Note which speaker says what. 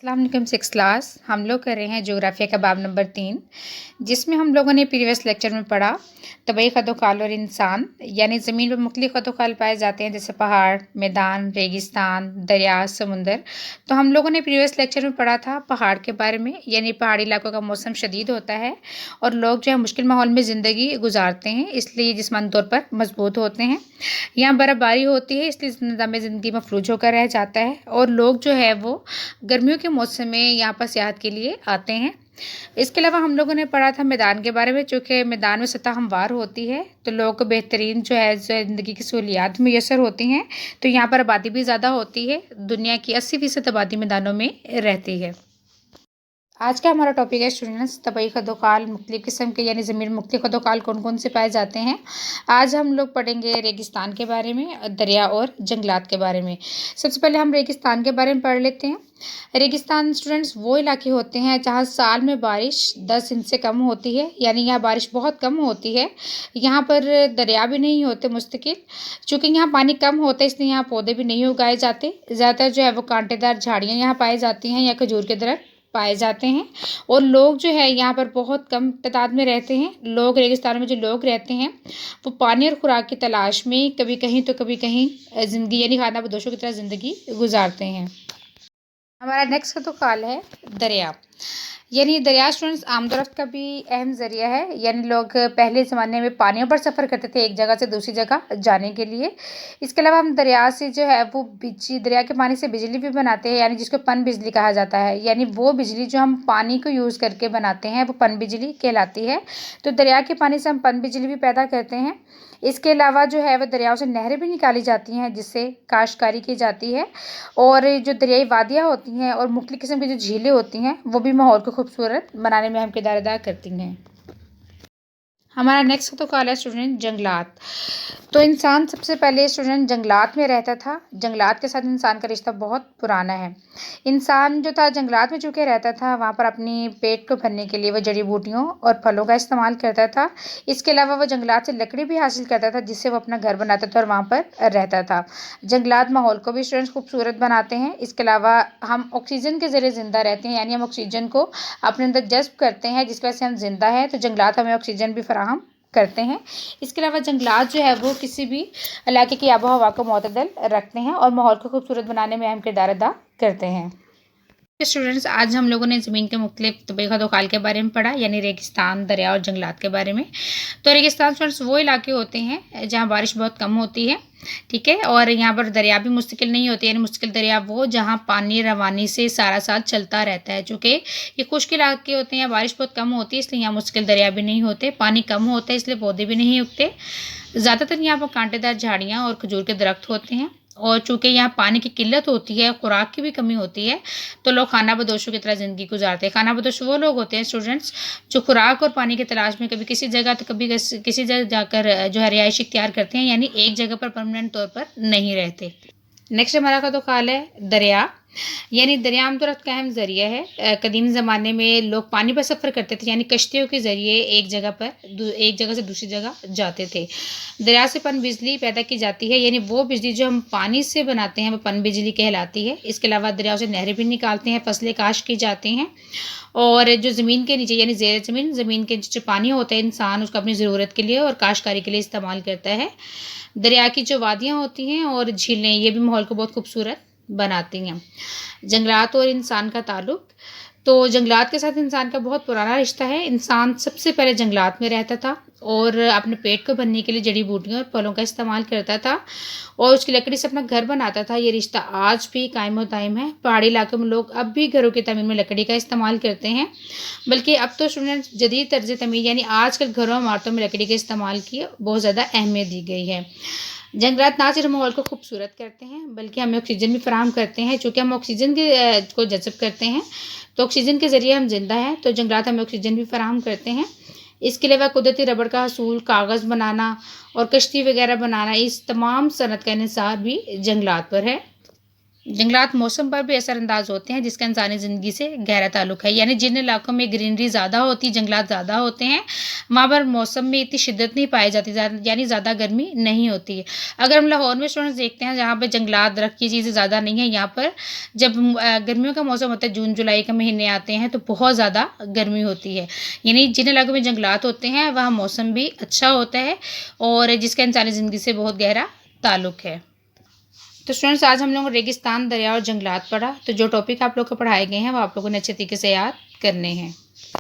Speaker 1: अस्सलाम वालेकुम six class. हम लोग कर रहे हैं ज्योग्राफिया का बाब नंबर 3, जिसमें हम लोगों ने प्रीवियस लेक्चर में पढ़ा तबई खदोखाल और इंसान, यानी ज़मीन पर मुख्तलिफ खदोखाल पाए जाते हैं, जैसे पहाड़, मैदान, रेगिस्तान, दरिया, समुंदर। तो हम लोगों ने प्रीवियस लेक्चर में पढ़ा था पहाड़ के बारे में, यानी पहाड़ी इलाकों का मौसम शदीद होता है और लोग जो है मुश्किल माहौल में ज़िंदगी गुजारते हैं, इसलिए जिस्मानी तौर पर मजबूत होते हैं। यहाँ बर्फ़बारी होती है, इसलिए निज़ाम ज़िंदगी मफलूज होकर रह जाता है और लोग जो है वो गर्मियों के मौसम में यहाँ पर सियाहत के लिए आते हैं। इसके अलावा हम लोगों ने पढ़ा था मैदान के बारे में। चूँकि मैदान में सतह हमवार होती है तो लोगों को बेहतरीन जो है ज़िंदगी की सहूलियात मुयसर होती हैं, तो यहाँ पर आबादी भी ज़्यादा होती है। दुनिया की 80% आबादी मैदानों में रहती है। आज का हमारा टॉपिक है स्टूडेंट्स तबई खदोखाल मुख्तलिफ़ किस्म के, यानी ज़मीन में मुख्तलिफ़ खदोखाल कौन कौन से पाए जाते हैं। आज हम लोग पढ़ेंगे रेगिस्तान के बारे में, दरिया और जंगलात के बारे में। सबसे पहले हम रेगिस्तान के बारे में पढ़ लेते हैं। रेगिस्तान स्टूडेंट्स वो इलाके होते हैं जहाँ साल में बारिश 10 इंच से कम होती है, यानी यहाँ बारिश बहुत कम होती है। यहाँ पर दरिया भी नहीं होते मुस्तकिल। चूँकि यहाँ पानी कम होता है इसलिए यहाँ पौधे भी नहीं उगाए जाते। ज़्यादातर जो है वो कांटेदार झाड़ियाँ यहाँ पाई जाती हैं या खजूर के दरख्त पाए जाते हैं। और लोग जो है यहाँ पर बहुत कम तादाद में रहते हैं। लोग रेगिस्तान में जो लोग रहते हैं वो पानी और खुराक की तलाश में कभी कहीं तो कभी कहीं ज़िंदगी यानी खाना बदोशों की तरह ज़िंदगी गुजारते हैं। हमारा नेक्स्ट खदोखाल है दरिया। यानी दरिया स्टूडेंट्स आमदोरफ्त का भी अहम ज़रिया है। यानी लोग पहले ज़माने में पानियों पर सफ़र करते थे एक जगह से दूसरी जगह जाने के लिए। इसके अलावा हम दरिया से जो है वो दरिया के पानी से बिजली भी बनाते हैं, यानी जिसको पन बिजली कहा जाता है। यानी वो बिजली जो हम पानी को यूज़ करके बनाते हैं वो पन बिजली कहलाती है। तो दरिया के पानी से हम पन बिजली भी पैदा करते हैं। इसके अलावा जो है वह दरियाओं से नहरें भी निकाली जाती हैं जिससे काश्तकारी की जाती है। और जो दरियाई वादियाँ होती हैं और मुख्तलिफ़ किस्म की जो झीलें होती हैं वो भी माहौल को खूबसूरत बनाने में अहम किरदार अदा करती हैं। हमारा नेक्स्ट खदोखाल है स्टूडेंट जंगलात। तो इंसान सबसे पहले स्टूडेंट जंगलात में रहता था। जंगलात के साथ इंसान का रिश्ता बहुत पुराना है। इंसान जो था जंगलात में चूँकि रहता था, वहाँ पर अपनी पेट को भरने के लिए वो जड़ी बूटियों और फलों का इस्तेमाल करता था। इसके अलावा वो जंगलात से लकड़ी भी हासिल करता था जिससे वो अपना घर बनाता था और वहाँ पर रहता था। जंगलात माहौल को भी स्टूडेंट्स खूबसूरत बनाते हैं। इसके अलावा हम ऑक्सीजन के ज़रिए ज़िंदा रहते हैं, यानी हम ऑक्सीजन को अपने अंदर जज़्ब करते हैं जिसकी वजह से हम ज़िंदा हैं। तो जंगलात हमें ऑक्सीजन भी फराहम करते हैं। इसके अलावा जंगलात जो है वो किसी भी इलाके की आबो हवा को मुतदल रखते हैं और माहौल को खूबसूरत बनाने में अहम किरदार अदा करते हैं। स्टूडेंट्स आज हम लोगों ने ज़मीन के मुख्तलिफ तबई खदोखाल के बारे में पढ़ा, यानी रेगिस्तान, दरिया और जंगलात के बारे में। तो रेगिस्तान स्टूडेंट्स वो इलाके होते हैं जहाँ बारिश बहुत कम होती है, ठीक है, और यहाँ पर दरिया भी मुस्तकिल नहीं होती। यानी मुस्तकिल दरिया वो जहाँ पानी रवानी से सारा साल चलता रहता है। चूँकि ये खुश्क इलाके होते हैं, यहाँ बारिश बहुत कम होती है इसलिए यहाँ मुस्तकिल दरिया भी नहीं होते। पानी कम होता है इसलिए पौधे भी नहीं उगते। ज़्यादातर यहाँ पर कांटेदार झाड़ियाँ और खजूर के दरख्त होते हैं। और चूँकि यहाँ पानी की किल्लत होती है, खुराक की भी कमी होती है, तो लोग खाना बदोशों की तरह ज़िंदगी गुजारते हैं। खाना बदोश वो लोग होते हैं स्टूडेंट्स जो खुराक और पानी की तलाश में कभी किसी जगह तो कभी किसी जगह जाकर जो है रिहाइश इख्तियार करते हैं, यानी एक जगह पर परमानेंट तौर पर नहीं रहते। नेक्स्ट हमारा खदोखाल है दरिया। यानी दरिया आमतौर का अहम ज़रिया है। कदीम ज़माने में लोग पानी पर सफ़र करते थे, यानी कश्तियों के ज़रिए एक जगह से दूसरी जगह जाते थे। दरिया से पन बिजली पैदा की जाती है, यानी वो बिजली जो हम पानी से बनाते हैं वो पन बिजली कहलाती है। इसके अलावा दरियाओं से नहरें भी निकालते हैं, फसलें काश्त की जाती हैं। और जो ज़मीन के नीचे यानी ज़ेर ज़मीन के नीचे पानी होता है, इंसान उसको अपनी ज़रूरत के लिए और काश्तकारी के लिए इस्तेमाल करता है। दरिया की जो वादियाँ होती हैं और झीलें, ये भी माहौल को बहुत खूबसूरत बनाती हैं। जंगलात और इंसान का ताल्लुक़। तो जंगलात के साथ इंसान का बहुत पुराना रिश्ता है। इंसान सबसे पहले जंगलात में रहता था और अपने पेट को भरने के लिए जड़ी बूटियों और फलों का इस्तेमाल करता था और उसकी लकड़ी से अपना घर बनाता था। ये रिश्ता आज भी कायम और दायम है। पहाड़ी इलाकों में लोग अब भी घरों की तमीर में लकड़ी का इस्तेमाल करते हैं, बल्कि अब तो स्टूडेंट्स जदीद तर्ज तमीर यानी आजकल घरों इमारतों में लकड़ी के इस्तेमाल की बहुत ज़्यादा अहमियत दी गई है। जंगलात ना सिर्फ माहौल को खूबसूरत करते हैं बल्कि हमें ऑक्सीजन भी फराहम करते हैं। चूँकि हम ऑक्सीजन को जज़ब करते हैं तो ऑक्सीजन के ज़रिए हम जिंदा हैं, तो जंगलात हमें ऑक्सीजन भी फराहम करते हैं। इसके अलावा कुदरती रबड़ का हसूल, कागज़ बनाना और कश्ती वगैरह बनाना, इस तमाम सनत का इन्हिसार भी जंगलात पर है। जंगलात मौसम पर भी असरअंदाज होते हैं, जिसका इंसानी ज़िंदगी से गहरा ताल्लुक है। यानी जिन इलाकों में ग्रीनरी ज़्यादा होती है, जंगलात ज़्यादा होते हैं, वहाँ पर मौसम में इतनी शिद्दत नहीं पाई जाती, यानी ज़्यादा गर्मी नहीं होती है। अगर हम लाहौर में स्टूडेंट्स देखते हैं, जहाँ पे जंगलात, दरख्त की चीज़ें ज़्यादा नहीं है, यहाँ पर जब गर्मियों का मौसम होता है, जून जुलाई के महीने आते हैं, तो बहुत ज़्यादा गर्मी होती है। यानी जिन इलाकों में जंगलात होते हैं, वहाँ मौसम भी अच्छा होता है और जिसका इंसानी ज़िंदगी से बहुत गहरा ताल्लुक है। तो स्टूडेंट्स, आज हम लोगों ने रेगिस्तान, दरिया और जंगलात पढ़ा। तो जो टॉपिक आप लोग को पढ़ाए गए हैं, वो आप लोगों ने अच्छे तरीके से याद करने हैं।